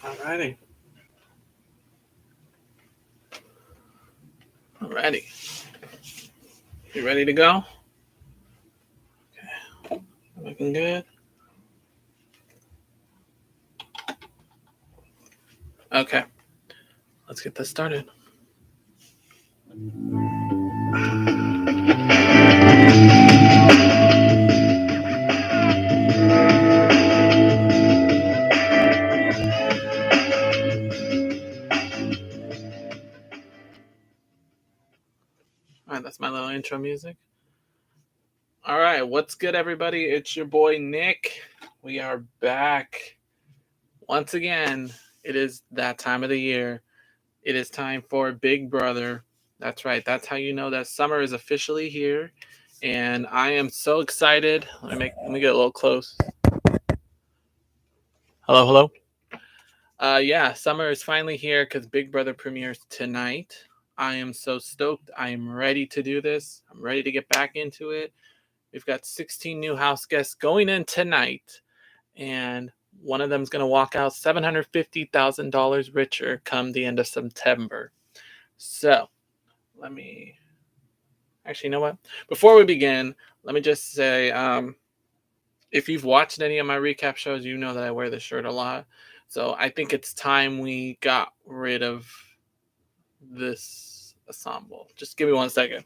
Alrighty. You ready to go? Okay. Looking good. Okay. Let's get this started. Alright, that's my little intro music. Alright, what's good, everybody? It's your boy Nick. We are back. Once again, it is that time of the year. It is time for Big Brother. That's right. That's how you know that summer is officially here. And I am so excited. Let me get a little close. Hello. Yeah, summer is finally here because Big Brother premieres tonight. I am so stoked. I am ready to do this. I'm ready to get back into it. We've got 16 new house guests going in tonight, and one of them is going to walk out $750,000 richer come the end of September. So, actually, you know what? Before we begin, let me just say, if you've watched any of my recap shows, you know that I wear this shirt a lot. So I think it's time we got rid of this ensemble. Just give me 1 second.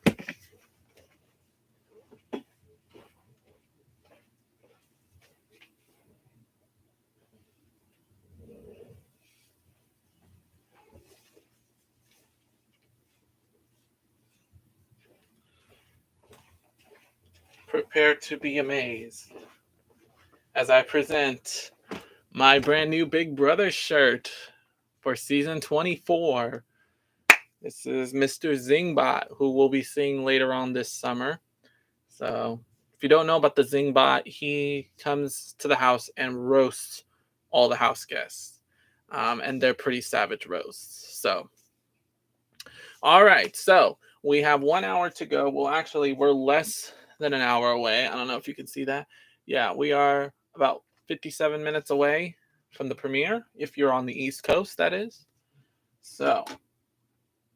Prepare to be amazed as I present my brand new Big Brother shirt for season 24. This is Mr. Zingbot, who we'll be seeing later on this summer. So if you don't know about the Zingbot, he comes to the house and roasts all the house guests. And they're pretty savage roasts. So, all right. So we have 1 hour to go. Well, we're less than an hour away. I don't know if you can see that. Yeah, we are about 57 minutes away from the premiere, if you're on the East Coast, that is. So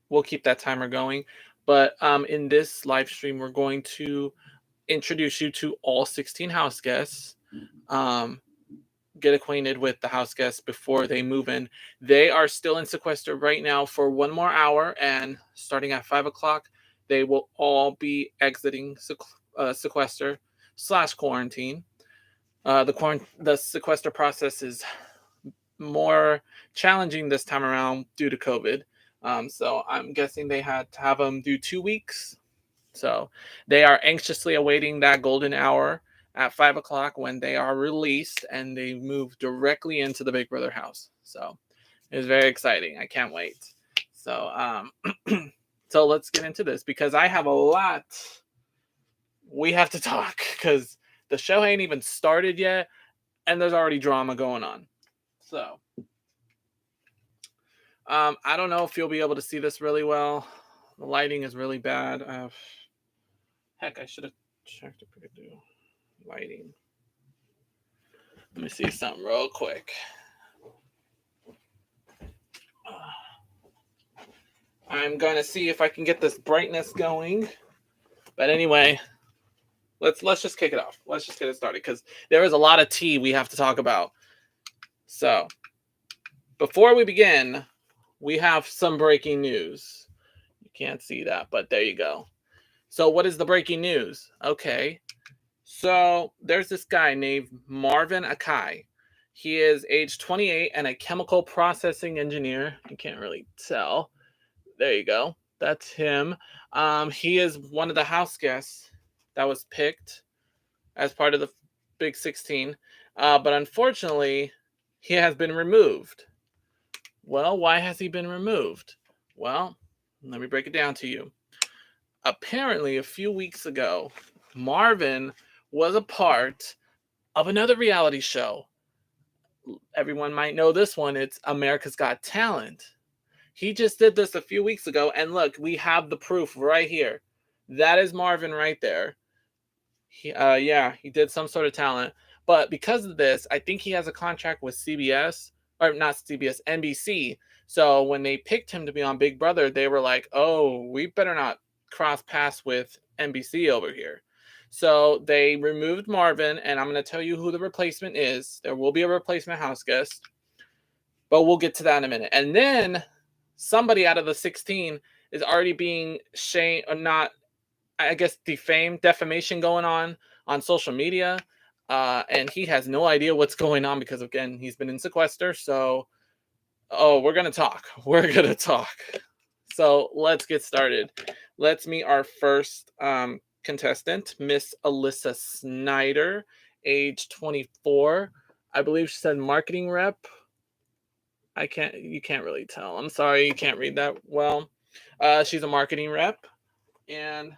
we'll keep that timer going. But in this live stream, we're going to introduce you to all 16 house guests. Get acquainted with the house guests before they move in. They are still in sequester right now for 1 more hour, and starting at 5 o'clock, they will all be exiting sequester / quarantine. The sequester process is more challenging this time around due to COVID. So I'm guessing they had to have them do 2 weeks. So they are anxiously awaiting that golden hour at 5 o'clock when they are released and they move directly into the Big Brother house. So it's very exciting. I can't wait. So, so let's get into this because I have a lot we have to talk because the show ain't even started yet and there's already drama going on. So, I don't know if you'll be able to see this really well. The lighting is really bad. Heck, I should have checked if we could do lighting. Let me see something real quick. I'm going to see if I can get this brightness going. But anyway, let's just kick it off. Let's just get it started because there is a lot of tea we have to talk about. So, before we begin, we have some breaking news. You can't see that, but there you go. So, what is the breaking news? Okay. So, there's this guy named Marvin Akai. He is age 28 and a chemical processing engineer. You can't really tell. There you go. That's him. He is one of the house guests that was picked as part of the Big 16. But unfortunately, he has been removed. Well, why has he been removed? Well, let me break it down to you. Apparently, a few weeks ago, Marvin was a part of another reality show. Everyone might know this one. It's America's Got Talent. He just did this a few weeks ago, and look, we have the proof right here. That is Marvin right there. He did some sort of talent. But because of this, I think he has a contract with CBS or not CBS, NBC. So when they picked him to be on Big Brother, they were like, oh, we better not cross paths with NBC over here. So they removed Marvin, and I'm going to tell you who the replacement is. There will be a replacement house guest, but we'll get to that in a minute. And then somebody out of the 16 is already being shamed, or not, I guess, defamed, defamation going on social media. And he has no idea what's going on because, again, he's been in sequester. So, we're going to talk. We're going to talk. So let's get started. Let's meet our first contestant, Miss Meetyssa Snyder, age 24. I believe she said marketing rep. You can't really tell. I'm sorry, you can't read that well. She's a marketing rep. And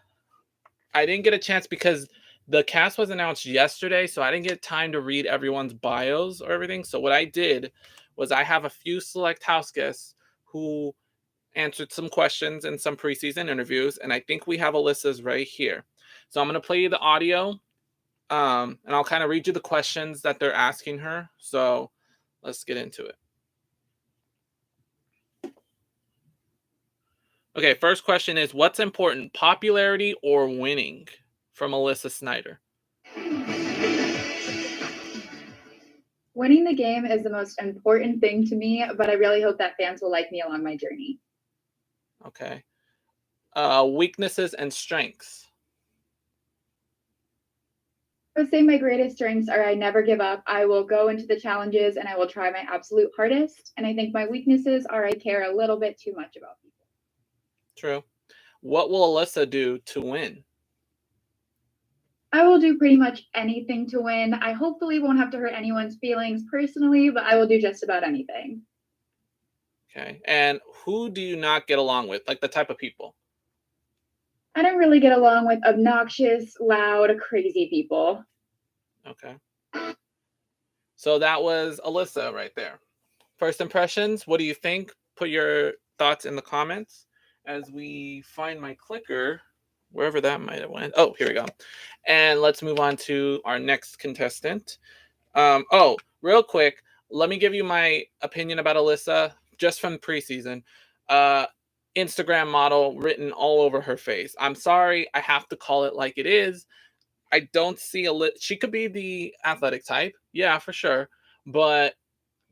I didn't get a chance because the cast was announced yesterday, so I didn't get time to read everyone's bios or everything. So what I did was I have a few select house guests who answered some questions in some preseason interviews, and I think we have Alyssa's right here. So I'm going to play you the audio, and I'll kind of read you the questions that they're asking her. So let's get into it. Okay, first question is, what's important, popularity or winning? From Meetyssa Snyder. Winning the game is the most important thing to me, but I really hope that fans will like me along my journey. Okay. Weaknesses and strengths. I would say my greatest strengths are I never give up. I will go into the challenges and I will try my absolute hardest. And I think my weaknesses are I care a little bit too much about people. True. What will Alyssa do to win? I will do pretty much anything to win. I hopefully won't have to hurt anyone's feelings personally, but I will do just about anything. Okay. And who do you not get along with? Like the type of people? I don't really get along with obnoxious, loud, crazy people. Okay. So that was Alyssa right there. First impressions, what do you think? Put your thoughts in the comments as we find my clicker, wherever that might have went. Oh, here we go. And let's move on to our next contestant. Real quick, let me give you my opinion about Alyssa just from preseason. Instagram model written all over her face. I'm sorry, I have to call it like it is. I don't see she could be the athletic type, yeah, for sure, but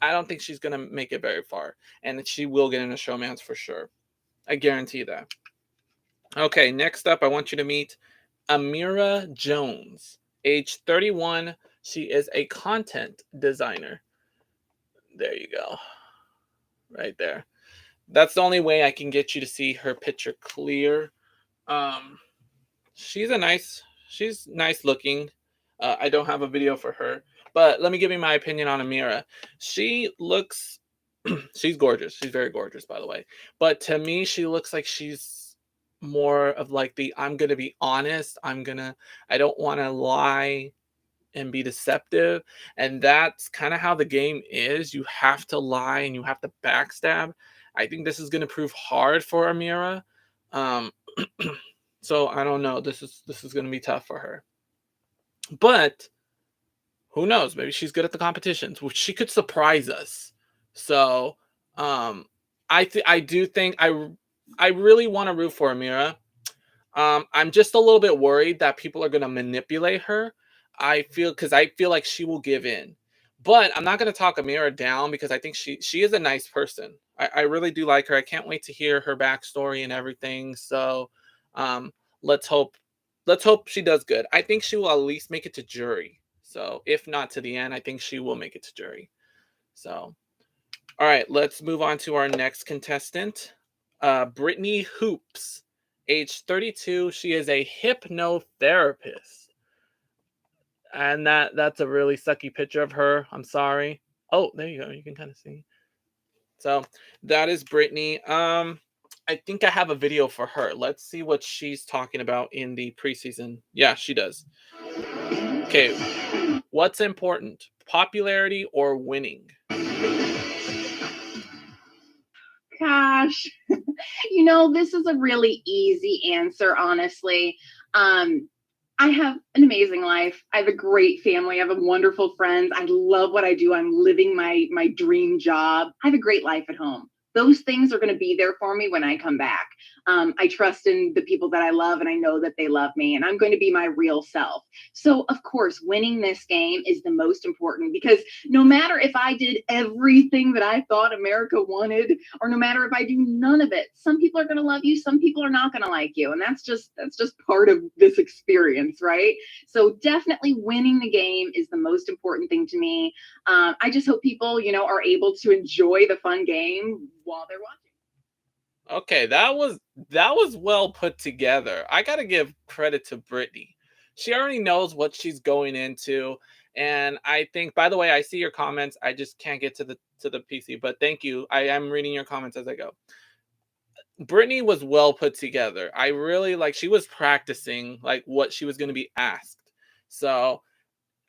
I don't think she's gonna make it very far, and she will get in a showmance for sure. I guarantee that. Okay, next up, I want you to meet Mira Jones, age 31. She is a content designer. There you go, right there. That's the only way I can get you to see her picture clear. She's nice looking. I don't have a video for her, but let me give you my opinion on Mira. She looks, she's gorgeous. She's very gorgeous, by the way. But to me, she looks like she's more of like I'm going to be honest. I don't want to lie and be deceptive. And that's kind of how the game is. You have to lie and you have to backstab. I think this is going to prove hard for Mira. So I don't know. This is going to be tough for her. But who knows? Maybe she's good at the competitions, which she could surprise us. So I do think I really want to root for Mira. I'm just a little bit worried that people are going to manipulate her. I feel like she will give in. But I'm not going to talk Mira down because I think she is a nice person. I really do like her. I can't wait to hear her backstory and everything. So let's hope she does good. I think she will at least make it to jury. So if not to the end, I think she will make it to jury. So, all right, let's move on to our next contestant, Brittany Hoops, age 32. She is a hypnotherapist. And that's a really sucky picture of her. I'm sorry. Oh, there you go. You can kind of see. So that is Brittany. I think I have a video for her. Let's see what she's talking about in the preseason. Yeah, she does. Okay. What's important? Popularity or winning? Gosh, this is a really easy answer, honestly. I have an amazing life. I have a great family. I have a wonderful friends. I love what I do. I'm living my dream job. I have a great life at home. Those things are going to be there for me when I come back. I trust in the people that I love, and I know that they love me, and I'm going to be my real self. So, of course, winning this game is the most important, because no matter if I did everything that I thought America wanted, or no matter if I do none of it, some people are going to love you, some people are not going to like you, and that's just part of this experience, right? So definitely winning the game is the most important thing to me. I just hope people, are able to enjoy the fun game while they're watching. Okay, that was well put together. I gotta give credit to Brittany. She already knows what she's going into, and I think. By the way, I see your comments. I just can't get to the PC, but thank you. I am reading your comments as I go. Brittany was well put together. I really like. She was practicing like what she was going to be asked. So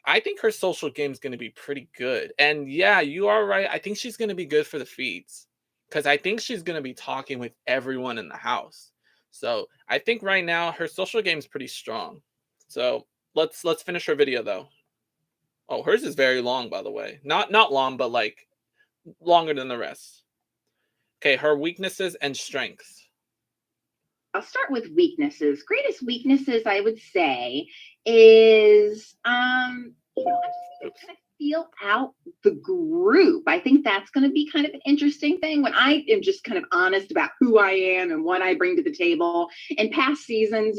I think her social game is going to be pretty good. And yeah, you are right. I think she's going to be good for the feeds because I think she's going to be talking with everyone in the house. So I think right now her social game is pretty strong. So let's finish her video though. Oh, hers is very long, by the way. Not long, but like longer than the rest. Okay, her weaknesses and strengths. I'll start with weaknesses. Greatest weaknesses, I would say, is I just kind of feel out the group. I think that's going to be kind of an interesting thing when I am just kind of honest about who I am and what I bring to the table. In past seasons,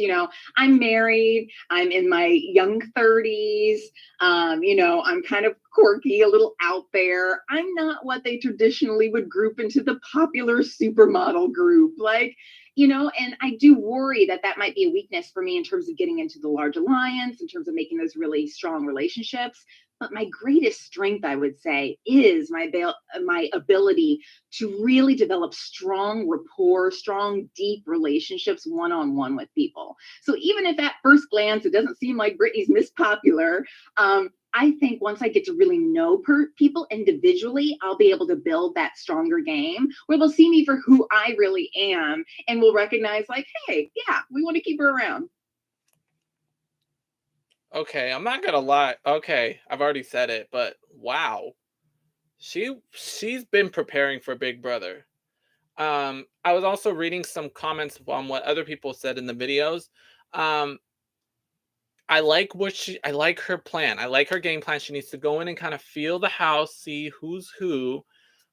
I'm married, I'm in my young 30s, I'm kind of quirky, a little out there. I'm not what they traditionally would group into the popular supermodel group. And I do worry that that might be a weakness for me in terms of getting into the large alliance, in terms of making those really strong relationships. But my greatest strength, I would say, is my ability to really develop strong rapport, strong, deep relationships one-on-one with people. So even if at first glance it doesn't seem like Brittany's Miss Popular, I think once I get to really know people individually, I'll be able to build that stronger game where they'll see me for who I really am and will recognize like, hey, yeah, we want to keep her around. Okay, I'm not gonna lie. Okay, I've already said it, but wow, she's been preparing for Big Brother. I was also reading some comments on what other people said in the videos. Um, I like her plan. I like her game plan. She needs to go in and kind of feel the house, see who's who.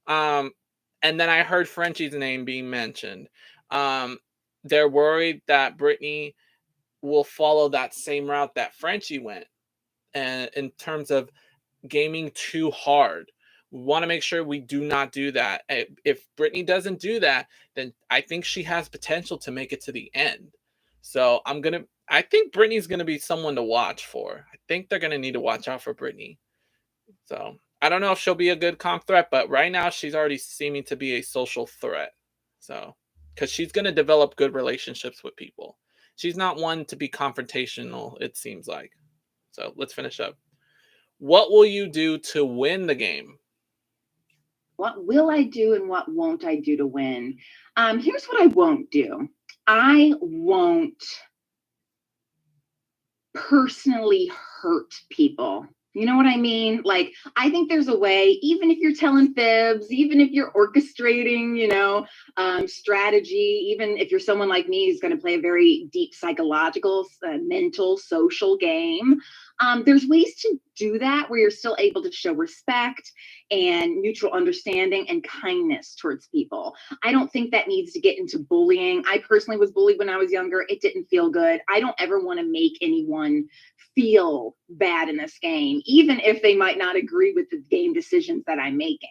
Um, and then I heard Frenchie's name being mentioned. Um, they're worried that Brittany will follow that same route that Frenchie went, and in terms of gaming too hard. We want to make sure we do not do that. If Brittany doesn't do that, then I think she has potential to make it to the end. So I think Brittany's gonna be someone to watch for. I think they're gonna need to watch out for Brittany. So I don't know if she'll be a good comp threat, but right now she's already seeming to be a social threat. So because she's gonna develop good relationships with people. She's not one to be confrontational, it seems like. So let's finish up. What will you do to win the game? What will I do and what won't I do to win? Here's what I won't do. I won't personally hurt people. You know what I mean? Like, I think there's a way, even if you're telling fibs, even if you're orchestrating, strategy, even if you're someone like me who's going to play a very deep psychological, mental, social game, there's ways to do that where you're still able to show respect and mutual understanding and kindness towards people. I don't think that needs to get into bullying. I personally was bullied when I was younger. It didn't feel good. I don't ever want to make anyone feel bad in this game, even if they might not agree with the game decisions that I'm making.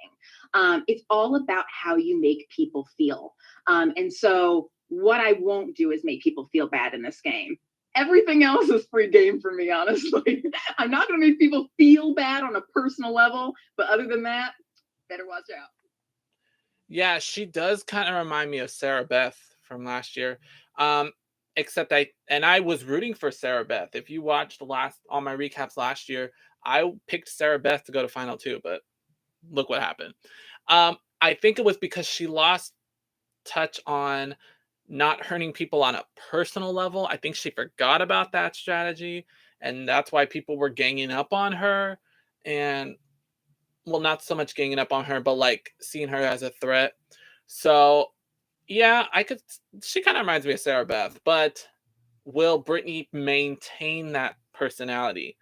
It's all about how you make people feel. And so what I won't do is make people feel bad in this game. Everything else is free game for me, honestly. I'm not going to make people feel bad on a personal level, but other than that, better watch out. Yeah, she does kind of remind me of Sarah Beth from last year. Except I was rooting for Sarah Beth. If you watched all my recaps last year, I picked Sarah Beth to go to final two, but look what happened. I think it was because she lost touch on not hurting people on a personal level. I think she forgot about that strategy, and that's why people were ganging up on her. And well, not so much ganging up on her, but like seeing her as a threat. So yeah, she kind of reminds me of Sarah Beth, but will Brittany maintain that personality?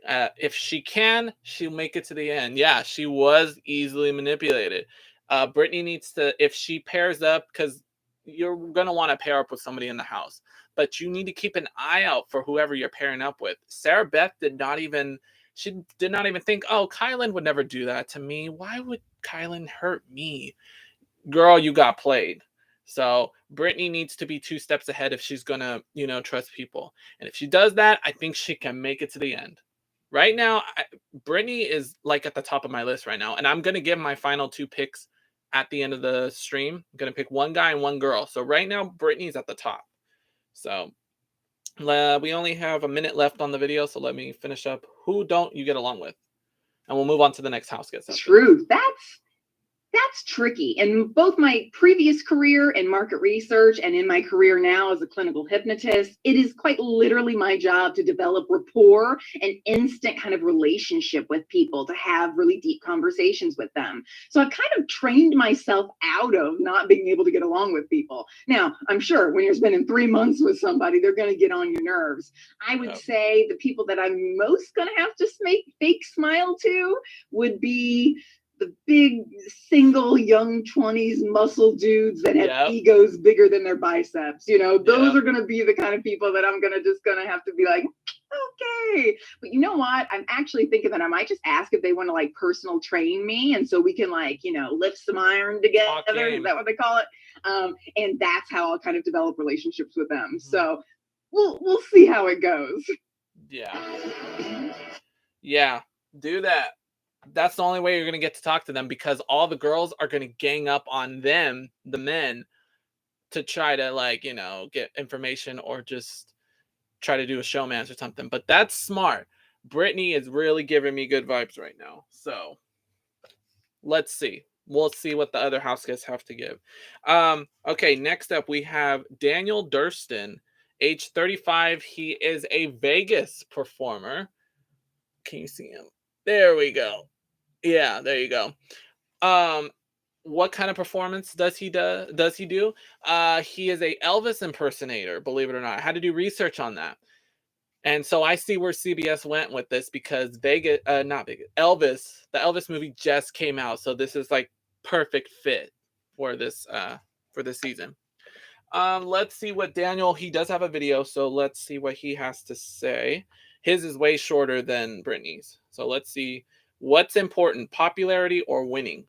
If she can, she'll make it to the end. Yeah, she was easily manipulated. Brittany needs to, if she pairs up, because you're going to want to pair up with somebody in the house, but you need to keep an eye out for whoever you're pairing up with. Sarah Beth did not even think, oh, Kylan would never do that to me. Why would Kylan hurt me? Girl, you got played. So Brittany needs to be 2 steps ahead if she's going to, trust people. And if she does that, I think she can make it to the end. Right now, Brittany is like at the top of my list right now. And I'm going to give my final 2 picks at the end of the stream. I'm going to pick one guy and one girl. So right now, Brittany's at the top. So we only have a minute left on the video. So let me finish up. Who don't you get along with? And we'll move on to the next house guest. Truth. That's tricky. In both my previous career in market research and in my career now as a clinical hypnotist, it is quite literally my job to develop rapport and instant kind of relationship with people, to have really deep conversations with them. So I've kind of trained myself out of not being able to get along with people. Now, I'm sure when you're spending 3 months with somebody, they're going to get on your nerves. I would say the people that I'm most going to have to make fake smile to would be the big single young 20s muscle dudes that have egos bigger than their biceps. Those are going to be the kind of people that I'm going to have to be like, okay. But you know what? I'm actually thinking that I might just ask if they want to like personal train me. And so we can lift some iron together. Is that what they call it? And that's how I'll kind of develop relationships with them. So we'll see how it goes. Yeah. Do that. That's the only way you're going to get to talk to them, because all the girls are going to gang up on them, the men, to try to get information or just try to do a showmance or something. But that's smart. Brittany is really giving me good vibes right now. So let's see. We'll see what the other house guests have to give. Okay, next up we have Daniel Durston, age 35. He is a Vegas performer. Can you see him? There we go. Yeah, there you go. What kind of performance does he do? He is a Elvis impersonator, believe it or not. I had to do research on that. And so I see where CBS went with this, because Elvis, the Elvis movie just came out. So this is like perfect fit for this season. Let's see what Daniel, he does have a video, so let's see what he has to say. His is way shorter than Brittany's. So let's see. What's important, popularity or winning?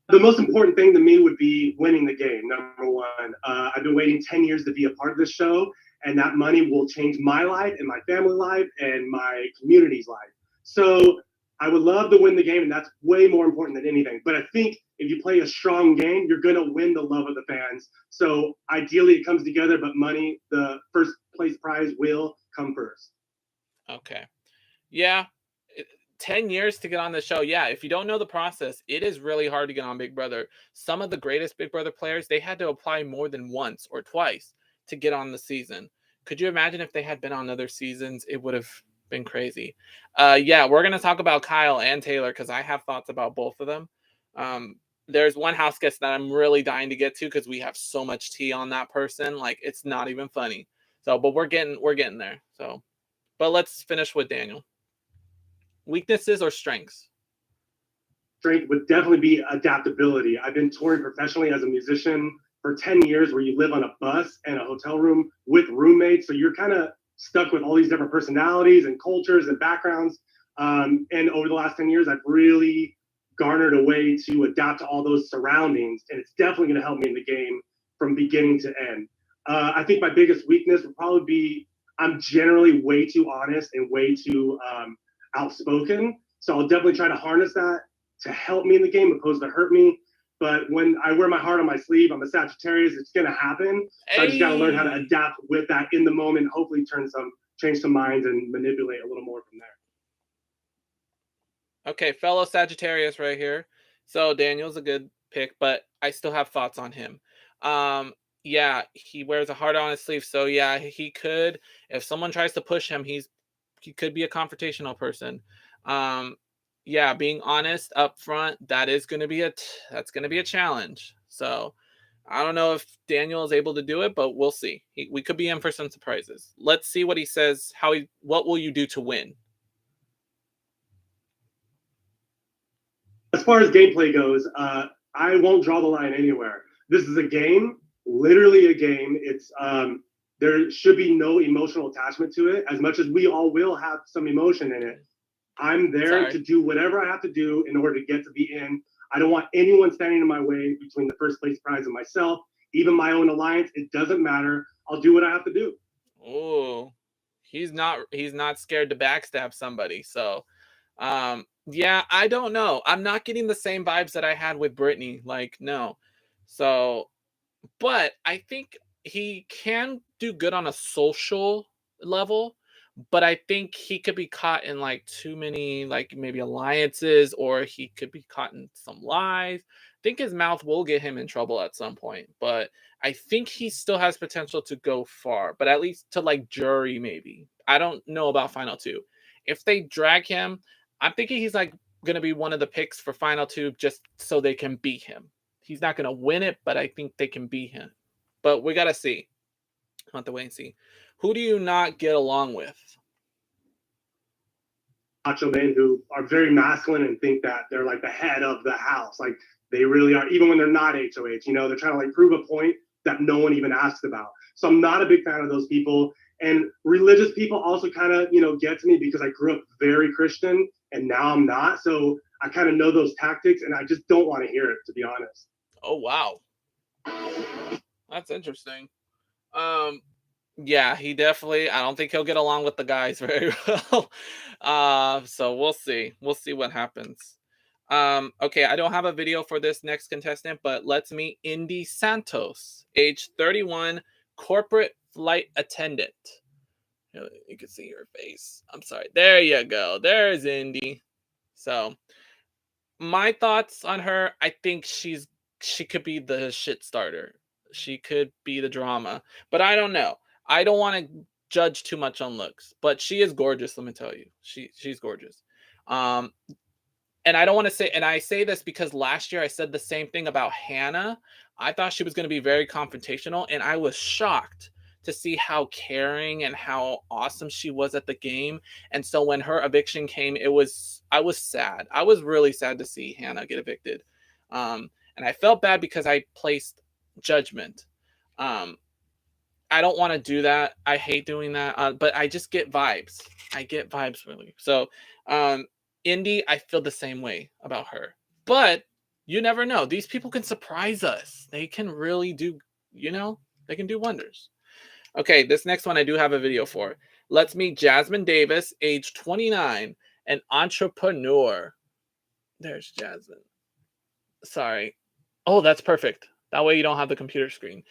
The most important thing to me would be winning the game, number one. I've been waiting 10 years to be a part of this show, and that money will change my life and my family life and my community's life. So I would love to win the game, and that's way more important than anything. But I think if you play a strong game, you're going to win the love of the fans. So ideally it comes together, but money, the first place prize, will come first. Okay. Yeah. 10 years to get on the show. Yeah. If you don't know the process, it is really hard to get on Big Brother. Some of the greatest Big Brother players, they had to apply more than once or twice to get on the season. Could you imagine if they had been on other seasons? It would have been crazy. Yeah, we're going to talk about Kyle and Taylor, because I have thoughts about both of them. There's one house guest that I'm really dying to get to, because we have so much tea on that person. Like, it's not even funny. So, but we're getting there. So, but let's finish with Daniel. Weaknesses or strengths? Strength would definitely be adaptability. I've been touring professionally as a musician for 10 years, where you live on a bus and a hotel room with roommates. So you're kind of stuck with all these different personalities and cultures and backgrounds. And over the last 10 years, I've really garnered a way to adapt to all those surroundings. And it's definitely going to help me in the game from beginning to end. I think my biggest weakness would probably be I'm generally way too honest and way too outspoken. So I'll definitely try to harness that to help me in the game opposed to hurt me. But when I wear my heart on my sleeve, I'm a Sagittarius, it's going to happen. So I just got to learn how to adapt with that in the moment, hopefully change some minds and manipulate a little more from there. Okay, fellow Sagittarius right here. So Daniel's a good pick, but I still have thoughts on him. Yeah, he wears a heart on his sleeve, so yeah, he could. If someone tries to push him, he could be a confrontational person. Yeah, being honest up front, that is going to be that's going to be a challenge. So I don't know if Daniel is able to do it, but we'll see. We could be in for some surprises. Let's see what he says. What will you do to win? As far as gameplay goes, I won't draw the line anywhere. This is a game, literally a game. It's there should be no emotional attachment to it. As much as we all will have some emotion in it, I'm there to do whatever I have to do in order to get to the end. I don't want anyone standing in my way between the first place prize and myself, even my own alliance. It doesn't matter. I'll do what I have to do. Oh, he's not scared to backstab somebody. So, yeah, I don't know. I'm not getting the same vibes that I had with Brittany. Like, no. So, but I think he can do good on a social level. But I think he could be caught in like too many, like maybe alliances, or he could be caught in some lies. I think his mouth will get him in trouble at some point. But I think he still has potential to go far, but at least to like jury, maybe. I don't know about Final Two. If they drag him, I'm thinking he's like going to be one of the picks for Final Two just so they can beat him. He's not going to win it, but I think they can beat him. But we got to see. I'll have to wait and see. Who do you not get along with? Macho men who are very masculine and think that they're like the head of the house. Like they really are, even when they're not HOH, you know, they're trying to like prove a point that no one even asks about. So I'm not a big fan of those people. And religious people also kind of, you know, get to me because I grew up very Christian and now I'm not. So I kind of know those tactics and I just don't want to hear it, to be honest. Oh, wow. That's interesting. Yeah, he definitely, I don't think he'll get along with the guys very well. So we'll see. We'll see what happens. Okay, I don't have a video for this next contestant, but let's meet Indy Santos, age 31, corporate flight attendant. You can see her face. I'm sorry. There you go. There's Indy. So my thoughts on her, I think she could be the shit starter. She could be the drama, but I don't know. I don't want to judge too much on looks, but she is gorgeous. Let me tell you, she's gorgeous. And I don't want to say, and I say this because last year I said the same thing about Hannah. I thought she was going to be very confrontational, and I was shocked to see how caring and how awesome she was at the game. And so when her eviction came, I was sad. I was really sad to see Hannah get evicted. And I felt bad because I placed judgment. I don't want to do that. I hate doing that. But I just get vibes. I get vibes really. So, Indy, I feel the same way about her. But you never know. These people can surprise us. They can really do, they can do wonders. Okay, this next one I do have a video for. Let's meet Jasmine Davis, age 29, an entrepreneur. There's Jasmine. Sorry. Oh, that's perfect. That way you don't have the computer screen.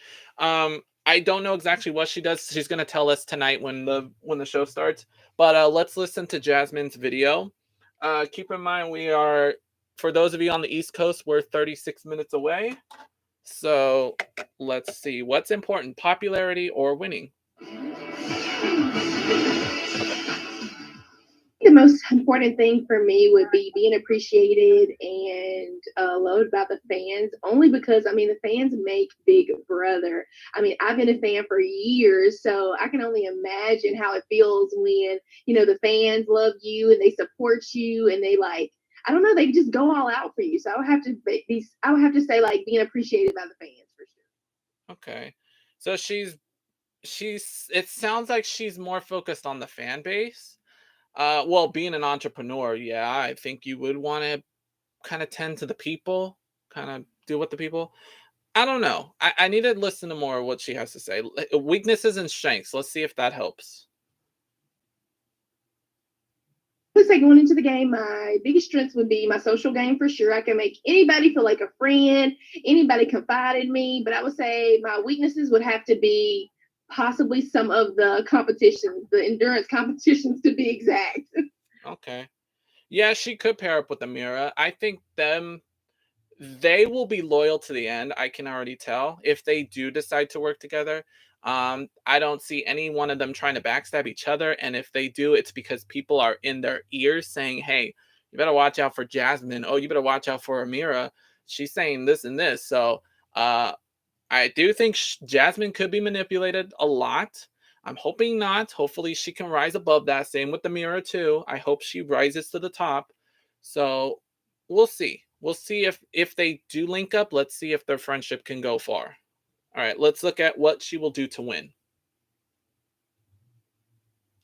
I don't know exactly what she does. She's going to tell us tonight when the show starts. But let's listen to Jasmine's video. Keep in mind, we are, for those of you on the East Coast, we're 36 minutes away. So let's see. What's important, popularity or winning? The most important thing for me would be being appreciated and loved by the fans, only because, the fans make Big Brother. I've been a fan for years, so I can only imagine how it feels when, the fans love you and they support you and they they just go all out for you. So I would have to say like being appreciated by the fans for sure. Okay. So it sounds like she's more focused on the fan base. Well, being an entrepreneur, yeah, I think you would want to kind of tend to the people, kind of deal with the people. I don't know. I need to listen to more of what she has to say. Weaknesses and strengths. Let's see if that helps. Let's say going into the game, my biggest strengths would be my social game for sure. I can make anybody feel like a friend, anybody confide in me, but I would say my weaknesses would have to be possibly some of the competitions, the endurance competitions to be exact. Okay. Yeah, she could pair up with the Mira. I think they will be loyal to the end. I can already tell if they do decide to work together. I don't see any one of them trying to backstab each other. And if they do, it's because people are in their ears saying, hey, you better watch out for Jasmine. Oh, you better watch out for Mira. She's saying this and this. So I do think Jasmine could be manipulated a lot. I'm hoping not. Hopefully she can rise above that. Same with the Mira too. I hope she rises to the top. So we'll see. We'll see if they do link up. Let's see if their friendship can go far. All right, let's look at what she will do to win.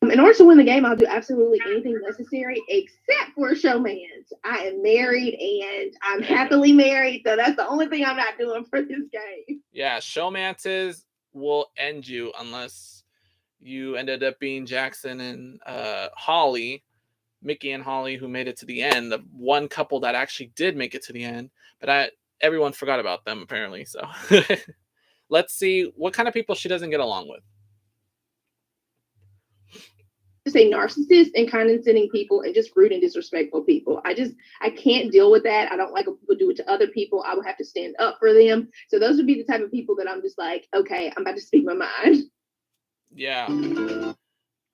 In order to win the game, I'll do absolutely anything necessary except for showmans. I am married and I'm happily married, so that's the only thing I'm not doing for this game. Yeah, showmances will end you unless you ended up being Jackson and Holly, Mickey and Holly, who made it to the end. The one couple that actually did make it to the end, but everyone forgot about them apparently. So let's see what kind of people she doesn't get along with. Just a narcissist and condescending people and just rude and disrespectful people. I can't deal with that. I don't like when people do it to other people. I would have to stand up for them. So those would be the type of people that I'm just like, okay, I'm about to speak my mind. Yeah,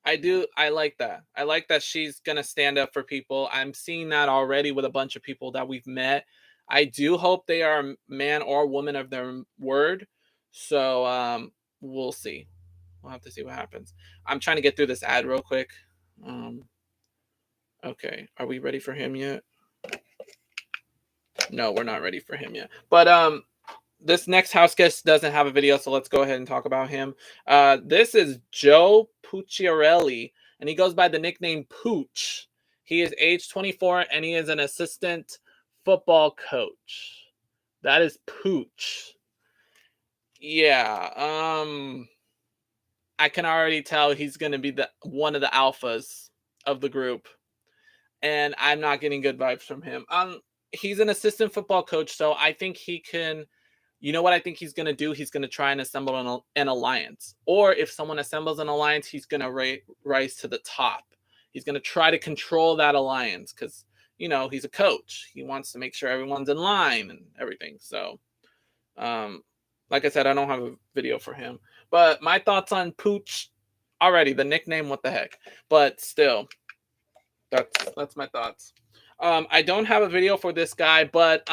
I do. I like that. I like that she's going to stand up for people. I'm seeing that already with a bunch of people that we've met. I do hope they are man or woman of their word. So we'll see. We'll have to see what happens. I'm trying to get through this ad real quick. Okay, are we ready for him yet? No, we're not ready for him yet. But this next house guest doesn't have a video, so let's go ahead and talk about him. This is Joe Pucciarelli, and he goes by the nickname Pooch. He is age 24, and he is an assistant football coach. That is Pooch. Yeah, I can already tell he's going to be one of the alphas of the group, and I'm not getting good vibes from him. He's an assistant football coach, so I think he can. You know what I think he's going to do? He's going to try and assemble an alliance, or if someone assembles an alliance, he's going to rise to the top. He's going to try to control that alliance because he's a coach. He wants to make sure everyone's in line and everything. So, like I said, I don't have a video for him. But my thoughts on Pooch, already the nickname, what the heck? But still, that's my thoughts. I don't have a video for this guy, but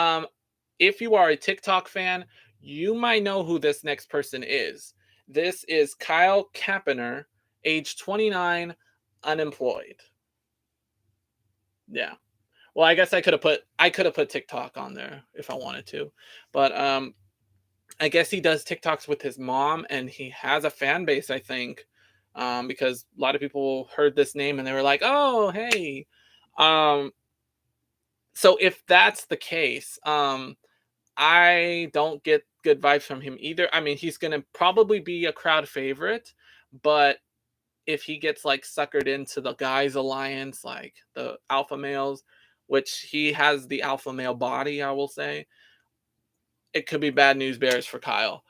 if you are a TikTok fan, you might know who this next person is. This is Kyle Kappener, age 29, unemployed. Yeah. Well, I guess I could have put TikTok on there if I wanted to, but I guess he does TikToks with his mom, and he has a fan base, I think, because a lot of people heard this name and they were like, "Oh, hey." So if that's the case, I don't get good vibes from him either. I mean, he's going to probably be a crowd favorite, but if he gets like suckered into the guys alliance, like the alpha males, which he has the alpha male body, I will say, it could be bad news bears for Kyle.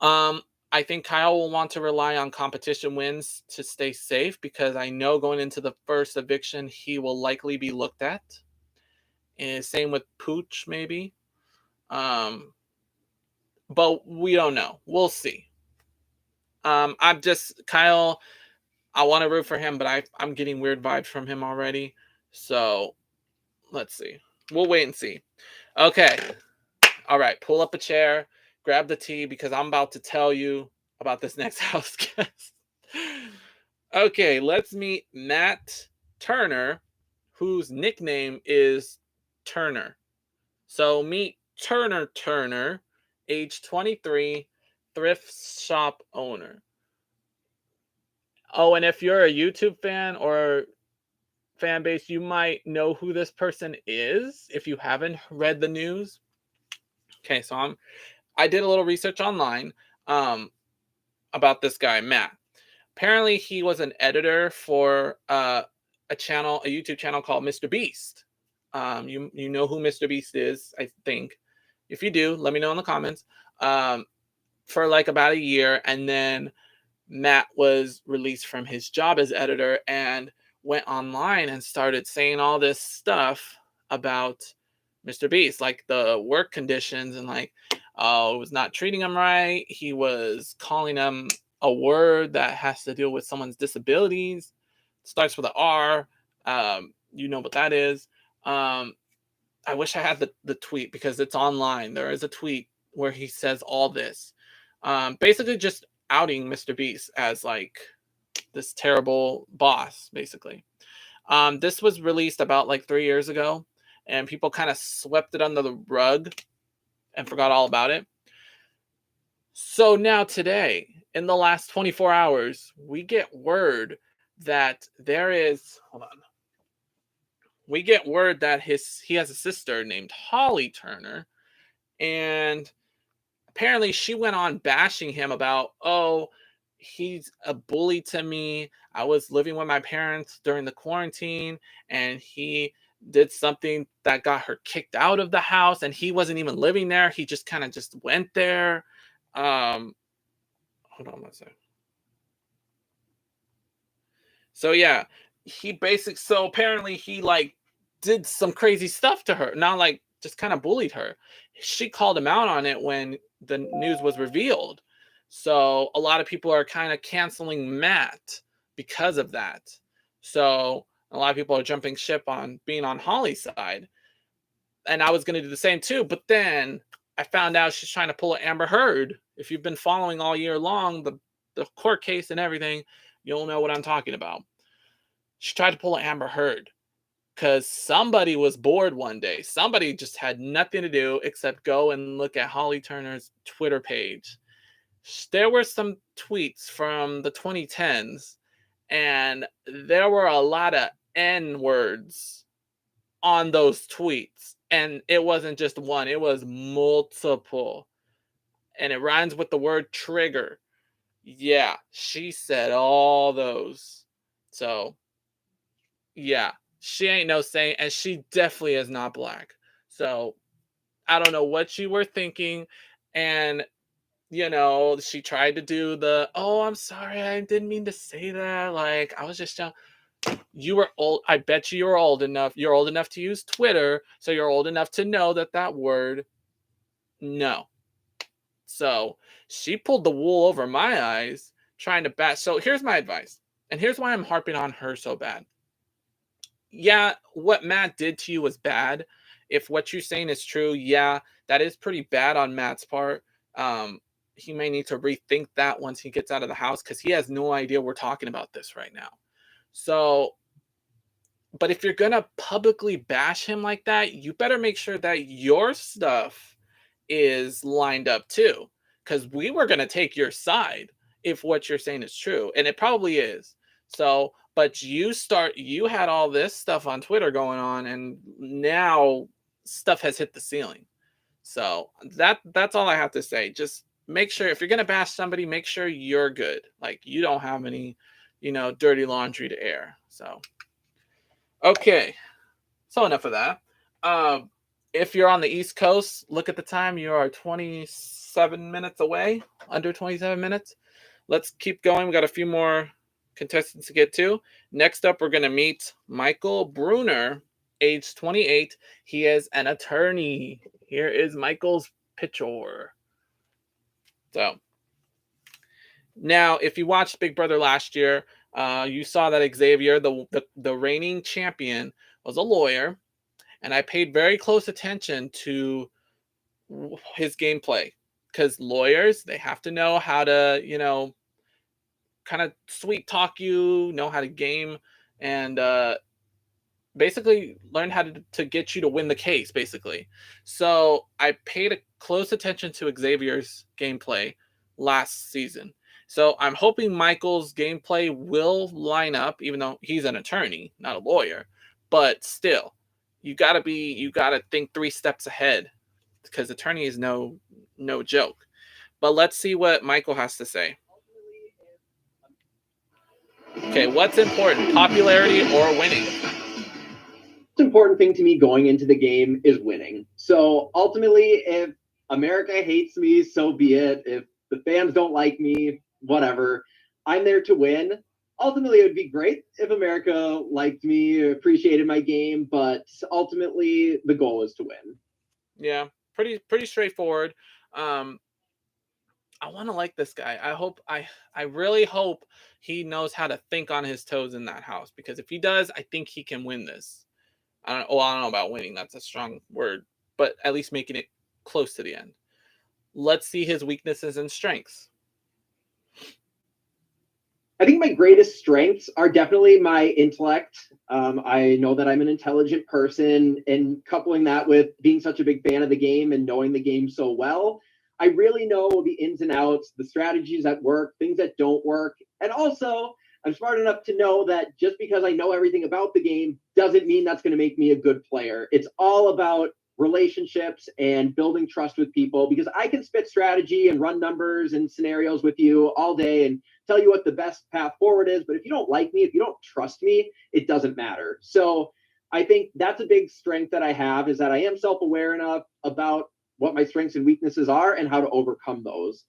I think Kyle will want to rely on competition wins to stay safe, because I know going into the first eviction, he will likely be looked at. And same with Pooch, maybe. But we don't know. We'll see. Kyle, I want to root for him, but I'm getting weird vibes from him already. So let's see. We'll wait and see. Okay. All right. Pull up a chair, grab the tea, because I'm about to tell you about this next house guest. Okay. Let's meet Matt Turner, whose nickname is Turner. So meet Turner, age 23, thrift shop owner. Oh, and if you're a YouTube fan or fan base, you might know who this person is if you haven't read the news. Okay, so I did a little research online about this guy, Matt. Apparently, he was an editor for a YouTube channel called Mr. Beast. You know who Mr. Beast is, I think. If you do, let me know in the comments. For like about a year, and then Matt was released from his job as editor and went online and started saying all this stuff about Mr. Beast, like the work conditions and like, was not treating him right. He was calling him a word that has to deal with someone's disabilities. It starts with an R. You know what that is. I wish I had the tweet because it's online. There is a tweet where he says all this. Basically just outing Mr. Beast as like this terrible boss, basically. This was released about like 3 years ago, and people kind of swept it under the rug and forgot all about it. So now today, in the last 24 hours, we get word that there is, hold on. We get word that he has a sister named Holly Turner, and apparently she went on bashing him about, oh, he's a bully to me. I was living with my parents during the quarantine, and he did something that got her kicked out of the house, and he wasn't even living there. He just kind of just went there. Hold on one second. So yeah, so apparently he like did some crazy stuff to her. Not like just kind of bullied her. She called him out on it when the news was revealed. So a lot of people are kind of canceling Matt because of that. So a lot of people are jumping ship on being on Holly's side. And I was going to do the same too. But then I found out she's trying to pull an Amber Heard. If you've been following all year long, the court case and everything, you'll know what I'm talking about. She tried to pull an Amber Heard because somebody was bored one day. Somebody just had nothing to do except go and look at Holly Turner's Twitter page. There were some tweets from the 2010s, and there were a lot of N words on those tweets. And it wasn't just one, it was multiple. And it rhymes with the word trigger. Yeah, she said all those. So, yeah, she ain't no saint, and she definitely is not black. So, I don't know what you were thinking. And, you know, she tried to do the, oh, I'm sorry, I didn't mean to say that. Like, I was just young. You were old. I bet you're old enough. You're old enough to use Twitter, so you're old enough to know that word, no. So she pulled the wool over my eyes trying to bash. So here's my advice. And here's why I'm harping on her so bad. Yeah, what Matt did to you was bad. If what you're saying is true, yeah, that is pretty bad on Matt's part. He may need to rethink that once he gets out of the house because he has no idea we're talking about this right now. So, but if you're going to publicly bash him like that, you better make sure that your stuff is lined up too, because we were going to take your side if what you're saying is true, and it probably is. So, but you had all this stuff on Twitter going on, and now stuff has hit the ceiling. So that's all I have to say. Just make sure if you're going to bash somebody, make sure you're good. Like you don't have any, dirty laundry to air. So, okay. So enough of that. If you're on the East Coast, look at the time. You are 27 minutes away, under 27 minutes. Let's keep going. We got a few more contestants to get to. Next up, we're going to meet Michael Bruner, age 28. He is an attorney. Here is Michael's picture. So, now, if you watched Big Brother last year, you saw that Xavier, the reigning champion, was a lawyer. And I paid very close attention to his gameplay because lawyers, they have to know how to, kind of sweet talk you, know how to game, and basically learn how to get you to win the case, basically. So I paid a close attention to Xavier's gameplay last season. So I'm hoping Michael's gameplay will line up, even though he's an attorney, not a lawyer, but still. You gotta think 3 steps ahead because attorney is no joke. But let's see what Michael has to say. Okay, what's important, popularity or winning? The important thing to me going into the game is winning. So ultimately, if America hates me, so be it. If the fans don't like me, whatever. I'm there to win. ultimately, it would be great if America liked me, appreciated my game, but ultimately, the goal is to win. Yeah, pretty straightforward. I want to like this guy. I really hope he knows how to think on his toes in that house, because if he does, I think he can win this. I don't know about winning. That's a strong word, but at least making it close to the end. Let's see his weaknesses and strengths. I think my greatest strengths are definitely my intellect. I know that I'm an intelligent person, and coupling that with being such a big fan of the game and knowing the game so well, I really know the ins and outs, the strategies that work, things that don't work. And also, I'm smart enough to know that just because I know everything about the game doesn't mean that's going to make me a good player. It's all about relationships and building trust with people, because I can spit strategy and run numbers and scenarios with you all day and tell you what the best path forward is. But if you don't like me, if you don't trust me, it doesn't matter. So I think that's a big strength that I have, is that I am self-aware enough about what my strengths and weaknesses are and how to overcome those.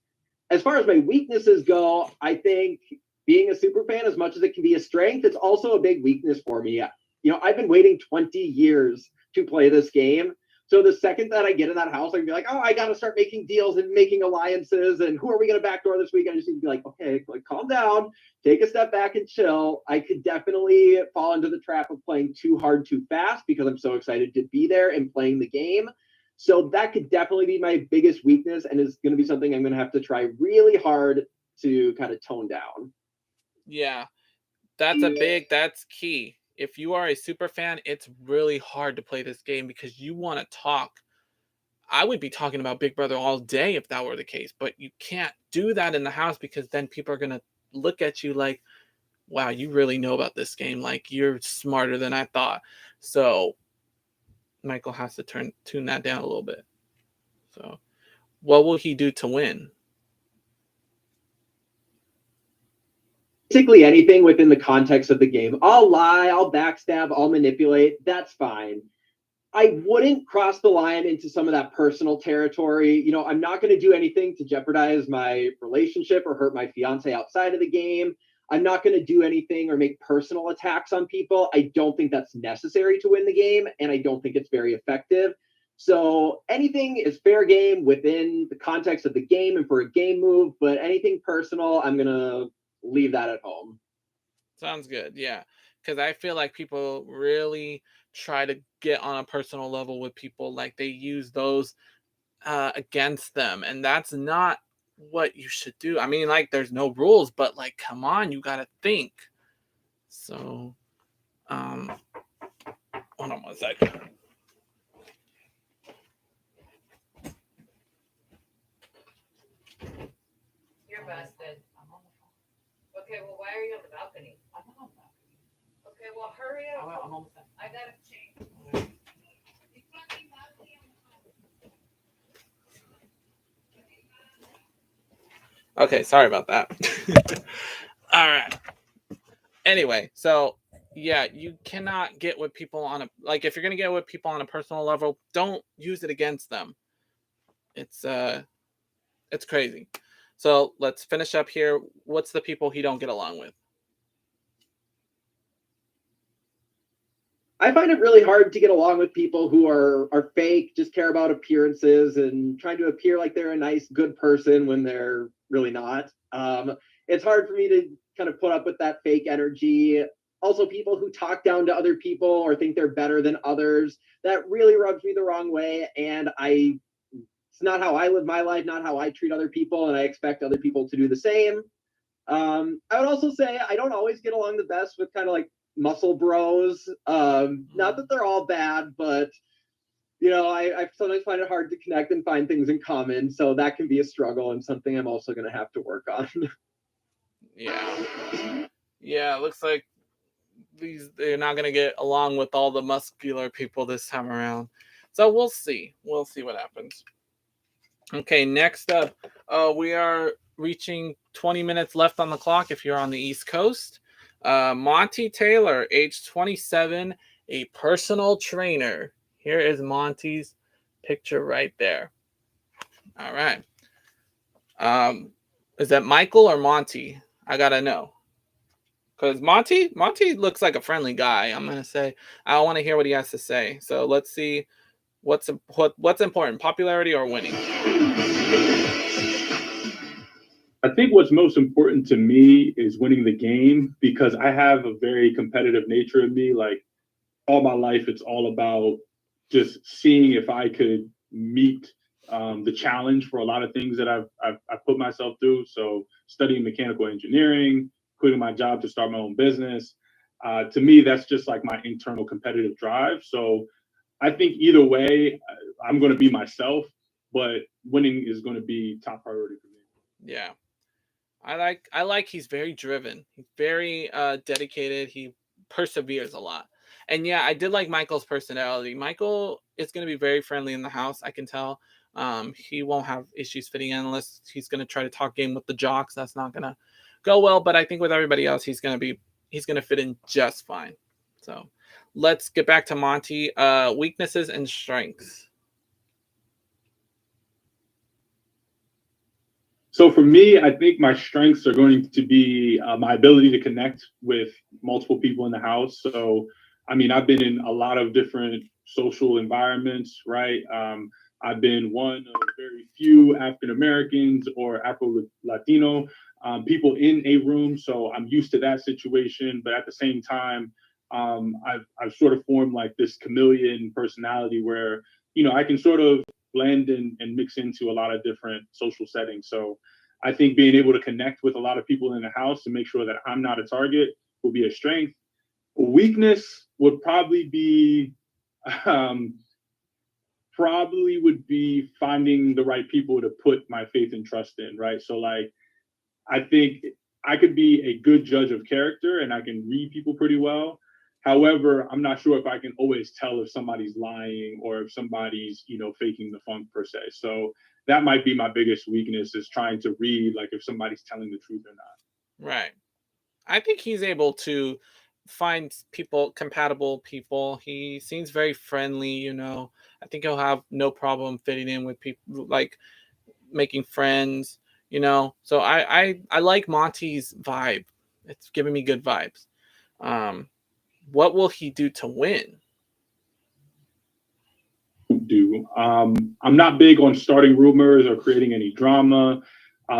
As far as my weaknesses go, I think being a super fan, as much as it can be a strength, it's also a big weakness for me. I've been waiting 20 years to play this game. So the second that I get in that house, I can be like, oh, I got to start making deals and making alliances. And who are we going to backdoor this week? I just need to be like, okay, like calm down, take a step back and chill. I could definitely fall into the trap of playing too hard, too fast, because I'm so excited to be there and playing the game. So that could definitely be my biggest weakness, and is going to be something I'm going to have to try really hard to kind of tone down. Yeah, that's key. If you are a super fan, it's really hard to play this game because you want to talk. I would be talking about Big Brother all day if that were the case, but you can't do that in the house, because then people are going to look at you like, wow, you really know about this game. Like, you're smarter than I thought. So Michael has to tune that down a little bit. So what will he do to win? Basically anything within the context of the game. I'll lie, I'll backstab, I'll manipulate. That's fine. I wouldn't cross the line into some of that personal territory. I'm not going to do anything to jeopardize my relationship or hurt my fiance outside of the game. I'm not going to do anything or make personal attacks on people. I don't think that's necessary to win the game, and I don't think it's very effective. So anything is fair game within the context of the game and for a game move, but anything personal, I'm going to leave that at home. Sounds good. Yeah. Because I feel like people really try to get on a personal level with people. Like, they use those against them. And that's not what you should do. I mean, like, there's no rules, but like, come on, you got to think. So, hold on one second. You're busted. Okay, well, why are you on the balcony? I'm not on the balcony. Okay, well, hurry up. I'm almost done. I gotta change. Okay, sorry about that. All right. Anyway, so yeah, you cannot get with people on if you're gonna get with people on a personal level, don't use it against them. It's crazy. So let's finish up here. What's the people he don't get along with? I find it really hard to get along with people who are fake, just care about appearances and trying to appear like they're a nice, good person when they're really not. It's hard for me to kind of put up with that fake energy. Also, people who talk down to other people or think they're better than others, that really rubs me the wrong way. And it's not how I live my life, not how I treat other people, and I expect other people to do the same. I would also say I don't always get along the best with kind of like muscle bros. Not that they're all bad, but I sometimes find it hard to connect and find things in common. So that can be a struggle and something I'm also going to have to work on. Yeah, it looks like they're not going to get along with all the muscular people this time around. So we'll see. We'll see what happens. Okay, next up, we are reaching 20 minutes left on the clock if you're on the East Coast. Monty Taylor, age 27, a personal trainer. Here is Monty's picture right there. All right. Is that Michael or Monty? I got to know. Because Monty looks like a friendly guy. I'm gonna say I want to hear what he has to say. So let's see what's important, popularity or winning. I think what's most important to me is winning the game, because I have a very competitive nature in me. Like, all my life, it's all about just seeing if I could meet the challenge for a lot of things that I've put myself through. So studying mechanical engineering, quitting my job to start my own business. To me, that's just like my internal competitive drive. So I think either way, I'm going to be myself, but winning is going to be top priority for me. Yeah. I like he's very driven. He's very dedicated. He perseveres a lot. And yeah, I did like Michael's personality. Michael is going to be very friendly in the house. I can tell. He won't have issues fitting in unless he's going to try to talk game with the jocks. That's not going to go well. But I think with everybody else, he's going to fit in just fine. So let's get back to Monty. Weaknesses and strengths. So for me, I think my strengths are going to be my ability to connect with multiple people in the house. So, I mean, I've been in a lot of different social environments, right? I've been one of very few African Americans or Afro-Latino people in a room. So I'm used to that situation. But at the same time, I've sort of formed like this chameleon personality where, I can sort of blend and mix into a lot of different social settings. So I think being able to connect with a lot of people in the house to make sure that I'm not a target will be a strength. A weakness would probably be finding the right people to put my faith and trust in, right? So like, I think I could be a good judge of character and I can read people pretty well. However, I'm not sure if I can always tell if somebody's lying or if somebody's, faking the funk per se. So that might be my biggest weakness, is trying to read like if somebody's telling the truth or not. Right. I think he's able to find compatible people. He seems very friendly, I think he'll have no problem fitting in with people, like making friends, So I like Monty's vibe. It's giving me good vibes. What will he do to win? I'm not big on starting rumors or creating any drama.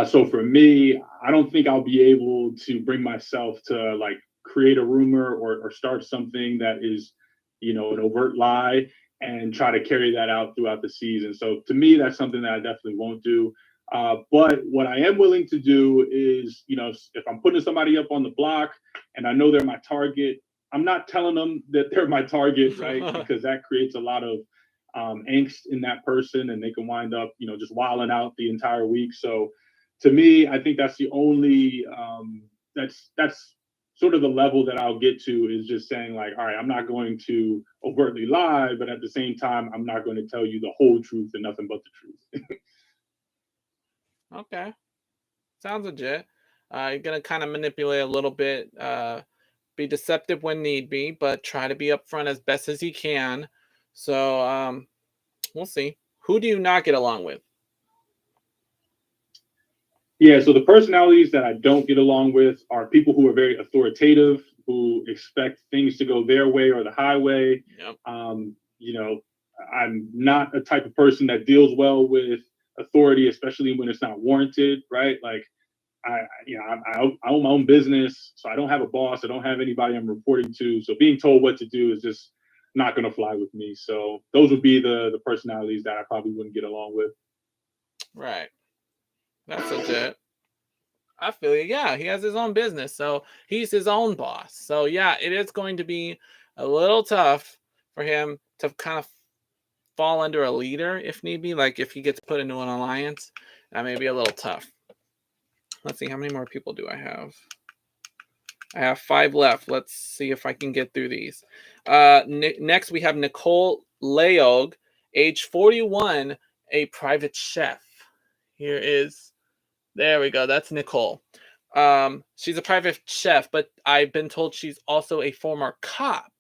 So for me, I don't think I'll be able to bring myself to like create a rumor or start something that is, an overt lie and try to carry that out throughout the season. So to me, that's something that I definitely won't do. But what I am willing to do is, if I'm putting somebody up on the block and I know they're my target, I'm not telling them that they're my target, right? Because that creates a lot of angst in that person, and they can wind up, just wilding out the entire week. So to me, I think that's the only, that's sort of the level that I'll get to, is just saying like, all right, I'm not going to overtly lie, but at the same time, I'm not going to tell you the whole truth and nothing but the truth. Okay. Sounds legit. You're going to kind of manipulate a little bit, be deceptive when need be, but try to be upfront as best as you can. So we'll see. Who do you not get along with? Yeah, so the personalities that I don't get along with are people who are very authoritative, who expect things to go their way or the highway. Yep. I'm not a type of person that deals well with authority, especially when it's not warranted, right? Like, I own my own business, so I don't have a boss. I don't have anybody I'm reporting to. So being told what to do is just not going to fly with me. So those would be the personalities that I probably wouldn't get along with. Right. That's legit. I feel you. Yeah, he has his own business, so he's his own boss. So yeah, it is going to be a little tough for him to kind of fall under a leader if need be. Like if he gets put into an alliance, that may be a little tough. Let's see, how many more people do I have? I have 5 left. Let's see if I can get through these. Next, we have Nicole Leog, age 41, a private chef. There we go. That's Nicole. She's a private chef, but I've been told she's also a former cop.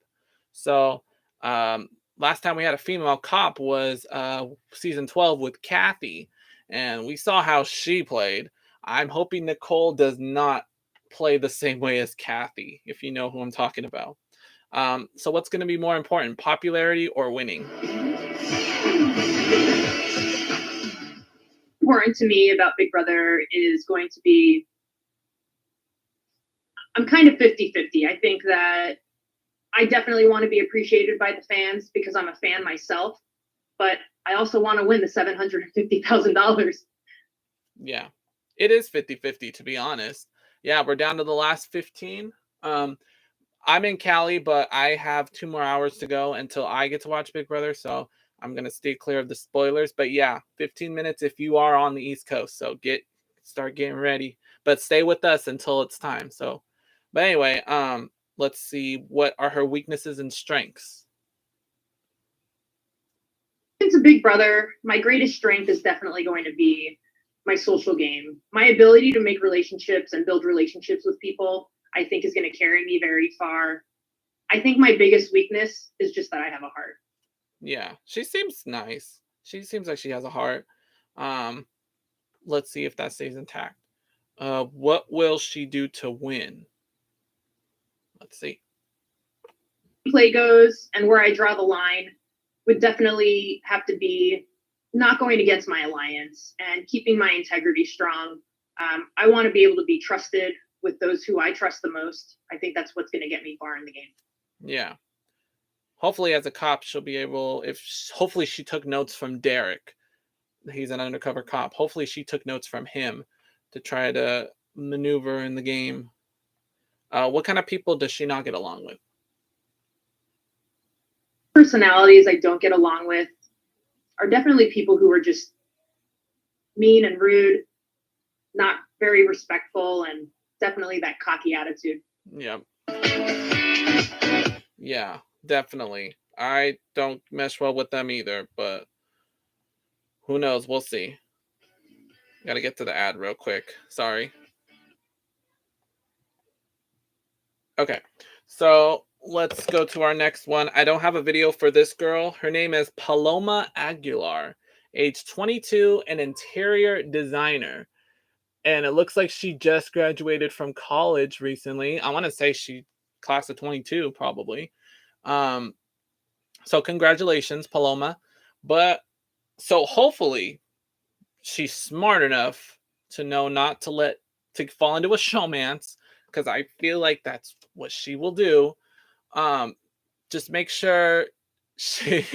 So last time we had a female cop was season 12 with Kathy, and we saw how she played. I'm hoping Nicole does not play the same way as Kathy, if you know who I'm talking about. So what's going to be more important, popularity or winning? Important to me about Big Brother is going to be, I'm kind of 50-50. I think that I definitely want to be appreciated by the fans because I'm a fan myself, but I also want to win the $750,000. Yeah, it is 50-50, to be honest. Yeah, we're down to the last 15. I'm in Cali, but I have 2 more hours to go until I get to watch Big Brother, so I'm going to stay clear of the spoilers. But yeah, 15 minutes if you are on the East Coast, so start getting ready. But stay with us until it's time. So, but anyway, let's see, what are her weaknesses and strengths? Into Big Brother, my greatest strength is definitely going to be my social game. My ability to make relationships and build relationships with people, I think, is going to carry me very far. I think my biggest weakness is just that I have a heart. Yeah, she seems nice. She seems like she has a heart. Let's see if that stays intact. What will she do to win? Let's see. Play goes and where I draw the line would definitely have to be not going against my alliance and keeping my integrity strong. I want to be able to be trusted with those who I trust the most. I think that's what's going to get me far in the game. Yeah. Hopefully, as a cop, she'll be able. Hopefully, she took notes from Derek. He's an undercover cop. Hopefully, she took notes from him to try to maneuver in the game. What kind of people does she not get along with? Personalities I don't get along with are definitely people who are just mean and rude, not very respectful, and definitely that cocky attitude. Yeah. Yeah, definitely. I don't mesh well with them either, but who knows? We'll see. Got to get to the ad real quick. Sorry. Okay, so let's go to our next one. I don't have a video for this girl. Her name is Paloma Aguilar, age 22, an interior designer. And it looks like she just graduated from college recently. I want to say she class of 22 probably. So congratulations, Paloma. But so hopefully she's smart enough to know not to fall into a showmance, because I feel like that's what she will do. Just make sure she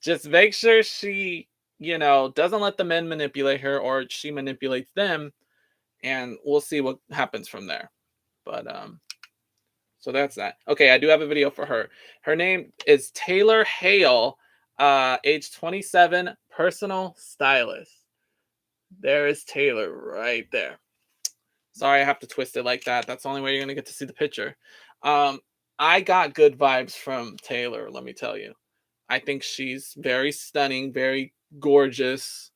just make sure she, doesn't let the men manipulate her, or she manipulates them, and we'll see what happens from there. But so that's that. Okay, I do have a video for her. Her name is Taylor Hale, age 27, personal stylist. There is Taylor right there. Sorry, I have to twist it like that. That's the only way you're going to get to see the picture. I got good vibes from Taylor, let me tell you. I think she's very stunning, very gorgeous.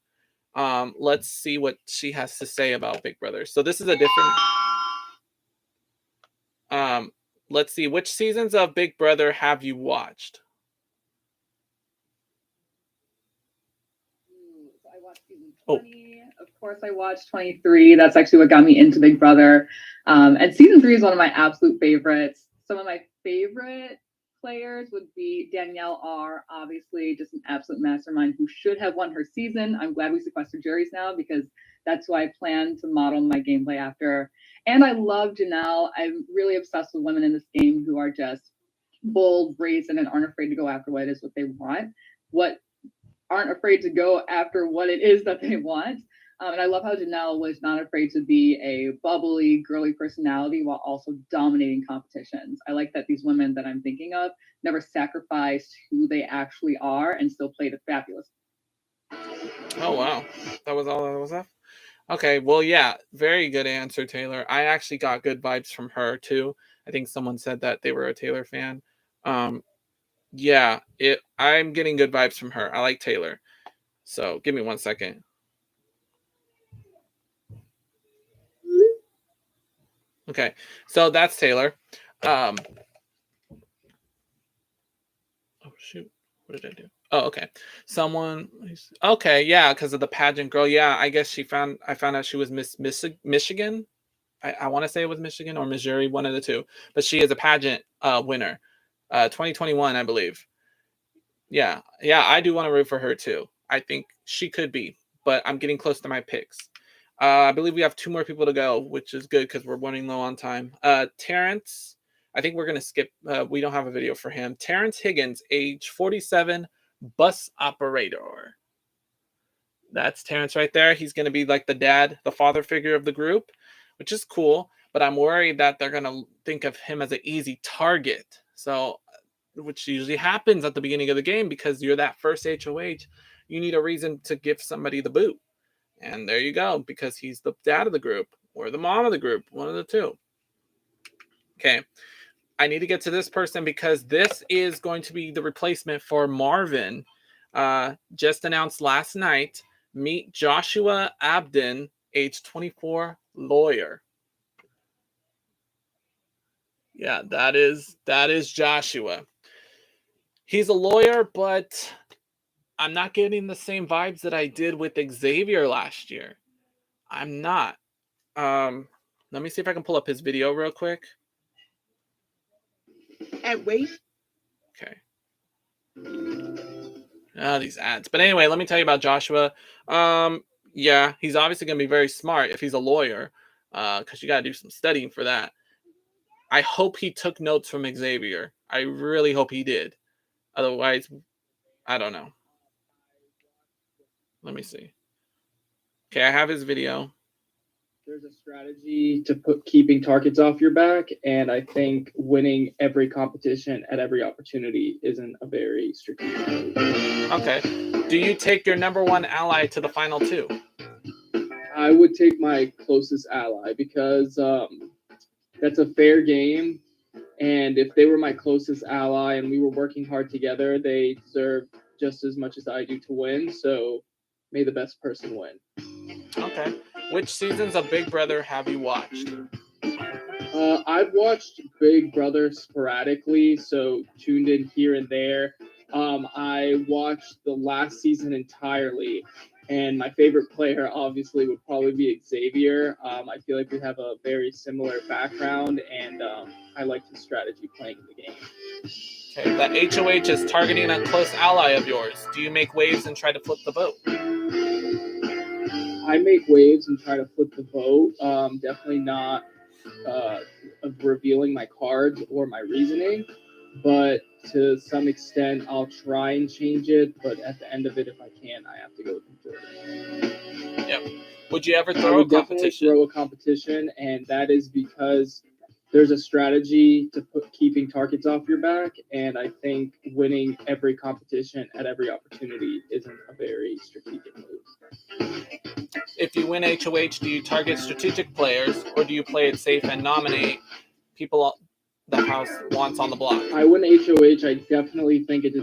Let's see what she has to say about Big Brother. So this is a different... let's see, which seasons of Big Brother have you watched? I watched season 20. Of course, I watched 23. That's actually what got me into Big Brother. And season 3 is one of my absolute favorites. Some of my favorite players would be Danielle R. Obviously, just an absolute mastermind who should have won her season. I'm glad we sequestered juries now, because that's who I plan to model my gameplay after. And I love Janelle. I'm really obsessed with women in this game who are just bold, brazen, and aren't afraid to go after what it is what they want. Aren't afraid to go after what it is that they want. And I love how Janelle was not afraid to be a bubbly, girly personality while also dominating competitions. I like that these women that I'm thinking of never sacrificed who they actually are and still played it fabulous. Oh, wow. That was all that was left? Okay, well, yeah, very good answer, Taylor. I actually got good vibes from her, too. I think someone said that they were a Taylor fan. Yeah, I'm getting good vibes from her. I like Taylor. So give me 1 second. Okay, so that's Taylor. Oh, shoot. What did I do? Oh, okay. Okay, yeah, because of the pageant girl. Yeah, I guess I found out she was Miss Michigan. I want to say it was Michigan or Missouri, one of the two. But she is a pageant winner, 2021, I believe. Yeah, I do want to root for her too. I think she could be, but I'm getting close to my picks. I believe we have 2 more people to go, which is good because we're running low on time. Terrence, I think we're going to skip. We don't have a video for him. Terrence Higgins, age 47, bus operator. That's Terrence right there. He's going to be like the dad, the father figure of the group, which is cool. But I'm worried that they're going to think of him as an easy target. So, which usually happens at the beginning of the game because you're that first HOH. You need a reason to give somebody the boot. And there you go, because he's the dad of the group or the mom of the group, one of the two. Okay. I need to get to this person because this is going to be the replacement for Marvin. Just announced last night. Meet Joshua Abden, age 24, lawyer. Yeah, that is Joshua. He's a lawyer, but I'm not getting the same vibes that I did with Xavier last year. I'm not. Let me see if I can pull up his video real quick. And wait. Okay. These ads. But anyway, let me tell you about Joshua. Yeah, he's obviously going to be very smart if he's a lawyer, because you got to do some studying for that. I hope he took notes from Xavier. I really hope he did. Otherwise, I don't know. Let me see. Okay, I have his video. There's a strategy to keeping targets off your back, and I think winning every competition at every opportunity isn't a very strategic move. Okay. Do you take your number 1 ally to the final 2? I would take my closest ally because that's a fair game, and if they were my closest ally and we were working hard together, they deserve just as much as I do to win, so may the best person win. Okay. Which seasons of Big Brother have you watched? I've watched Big Brother sporadically, so tuned in here and there. I watched the last season entirely, and my favorite player obviously would probably be Xavier. I feel like we have a very similar background, and I like his strategy playing in the game. Okay, the HOH is targeting a close ally of yours. Do you make waves and try to flip the vote? I make waves and try to flip the vote. Definitely not revealing my cards or my reasoning, but to some extent, I'll try and change it. But at the end of it, if I can, I have to go with majority. Yep. Would you ever I throw would a definitely competition? throw a competition, and that is because there's a strategy to keeping targets off your back, and I think winning every competition at every opportunity isn't a very strategic move. If you win HOH, do you target strategic players, or do you play it safe and nominate people the house wants on the block? I win HOH. I definitely think it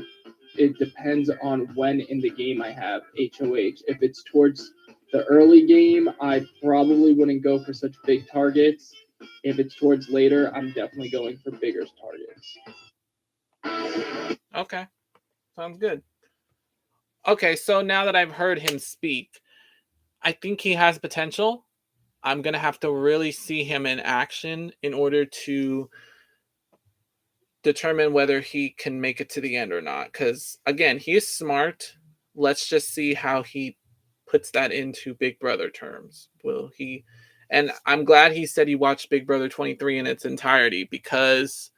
depends on when in the game I have HOH. If it's towards the early game, I probably wouldn't go for such big targets. If it's towards later, I'm definitely going for bigger targets. Okay. Sounds good. Okay, so now that I've heard him speak, I think he has potential. I'm going to have to really see him in action in order to determine whether he can make it to the end or not. Because, again, he is smart. Let's just see how he puts that into Big Brother terms. Will he? And I'm glad he said he watched Big Brother 23 in its entirety because,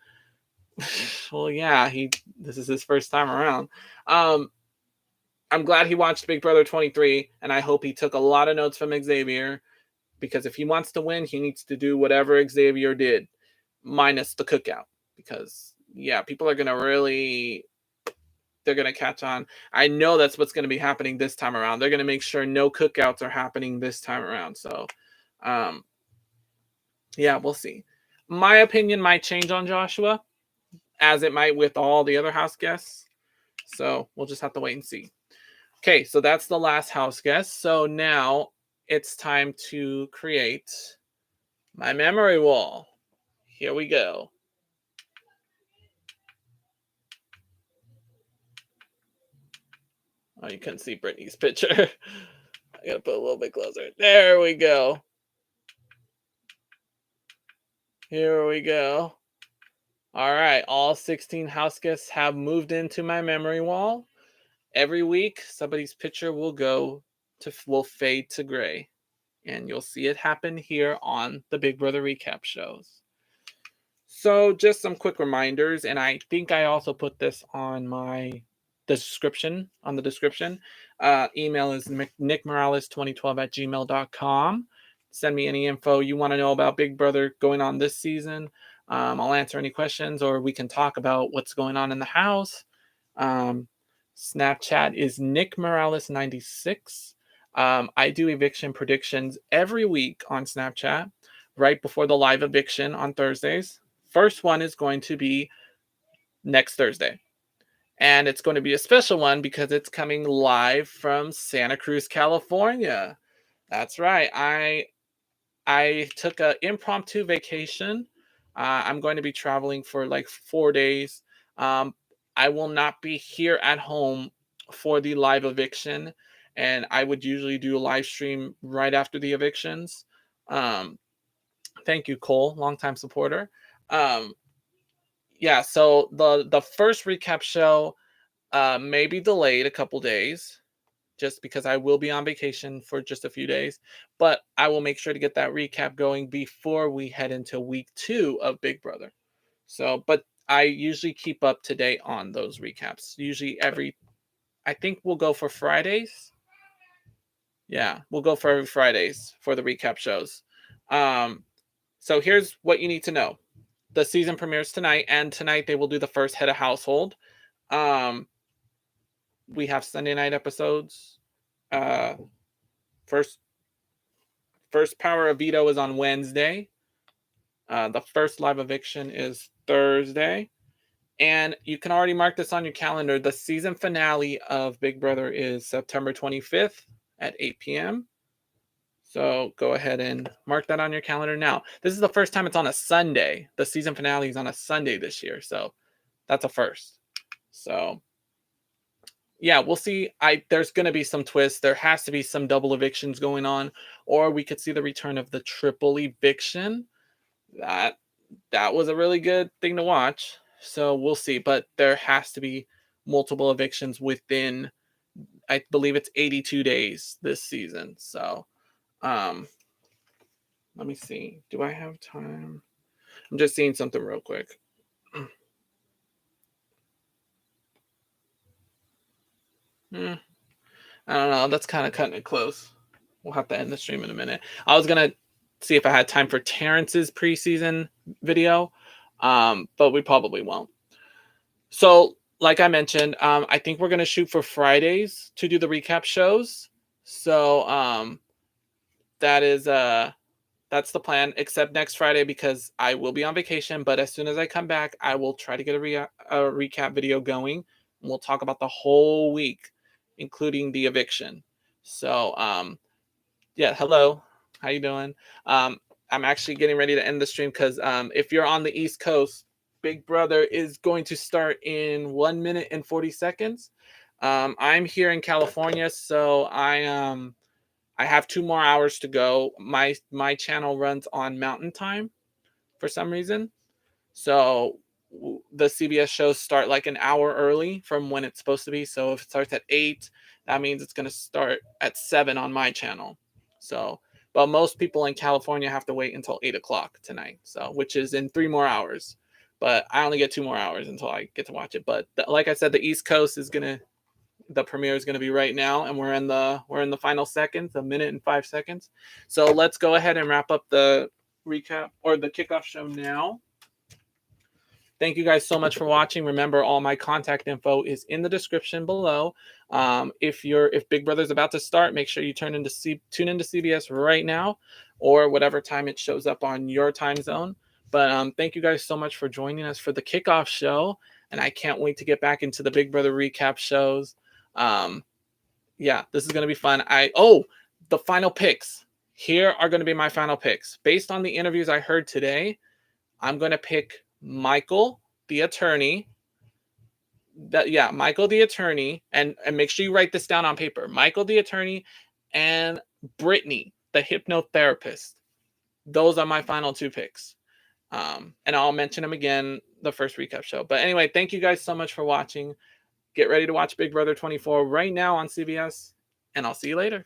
well, yeah, this is his first time around. I'm glad he watched Big Brother 23, and I hope he took a lot of notes from Xavier, because if he wants to win, he needs to do whatever Xavier did, minus the cookout. Because, yeah, people are going to they're going to catch on. I know that's what's going to be happening this time around. They're going to make sure no cookouts are happening this time around. So, yeah, we'll see. My opinion might change on Joshua, as it might with all the other house guests. So we'll just have to wait and see. Okay, so that's the last house guest. So now it's time to create my memory wall. Here we go. Oh, you couldn't see Brittany's picture. I gotta put a little bit closer. There we go. Here we go. All right, all 16 house guests have moved into my memory wall. Every week, somebody's picture will fade to gray, and you'll see it happen here on the Big Brother recap shows. So just some quick reminders, and I think I also put this on the description. Email is nickmorales2012@gmail.com. Send me any info you want to know about Big Brother going on this season. I'll answer any questions, or we can talk about what's going on in the house. Snapchat is nickmorales96. I do eviction predictions every week on Snapchat, right before the live eviction on Thursdays. First one is going to be next Thursday. And it's going to be a special one because it's coming live from Santa Cruz, California. That's right. I took an impromptu vacation. I'm going to be traveling for like 4 days. I will not be here at home for the live eviction. And I would usually do a live stream right after the evictions. Thank you, Cole, longtime supporter. Yeah, so the first recap show may be delayed a couple days just because I will be on vacation for just a few days, but I will make sure to get that recap going before we head into week 2 of Big Brother. So, but I usually keep up to date on those recaps. Usually I think we'll go for Fridays. Yeah, we'll go for every Fridays for the recap shows. So here's what you need to know. The season premieres tonight, and tonight they will do the first head of household. We have Sunday night episodes. First Power of Veto is on Wednesday. The first live eviction is Thursday. And you can already mark this on your calendar. The season finale of Big Brother is September 25th at 8 p.m. So go ahead and mark that on your calendar now. This is the first time it's on a Sunday. The season finale is on a Sunday this year. So that's a first. So yeah, we'll see. There's going to be some twists. There has to be some double evictions going on, or we could see the return of the triple eviction. That was a really good thing to watch. So we'll see. But there has to be multiple evictions within, I believe it's 82 days this season. So let me see. Do I have time? I'm just seeing something real quick. I don't know. That's kind of cutting it close. We'll have to end the stream in a minute. I was going to see if I had time for Terrence's preseason video, but we probably won't. So, like I mentioned, I think we're going to shoot for Fridays to do the recap shows. So, that's the plan, except next Friday because I will be on vacation. But as soon as I come back, I will try to get a recap video going. And we'll talk about the whole week, including the eviction. So, yeah, hello. How you doing? I'm actually getting ready to end the stream because if you're on the East Coast, Big Brother is going to start in 1 minute and 40 seconds. I'm here in California, so I have 2 more hours to go. My channel runs on Mountain Time for some reason. So the CBS shows start like an hour early from when it's supposed to be. So if it starts at 8, that means it's going to start at 7 on my channel. So, but most people in California have to wait until 8 o'clock tonight. So, which is in 3 more hours. But I only get 2 more hours until I get to watch it. But like I said, the East Coast is the premiere is going to be right now, and we're in the final seconds, 1 minute and 5 seconds. So let's go ahead and wrap up the recap or the kickoff show now. Thank you guys so much for watching. Remember, all my contact info is in the description below. If Big Brother's about to start, make sure you tune into CBS right now, or whatever time it shows up on your time zone. But thank you guys so much for joining us for the kickoff show, and I can't wait to get back into the Big Brother recap shows. Yeah, this is going to be fun. The final picks. Here are going to be my final picks. Based on the interviews I heard today, I'm going to pick Michael, the attorney. Michael, the attorney. And make sure you write this down on paper. Michael, the attorney, and Brittany, the hypnotherapist. Those are my final 2 picks. And I'll mention them again the first recap show. But anyway, thank you guys so much for watching. Get ready to watch Big Brother 24 right now on CBS, and I'll see you later.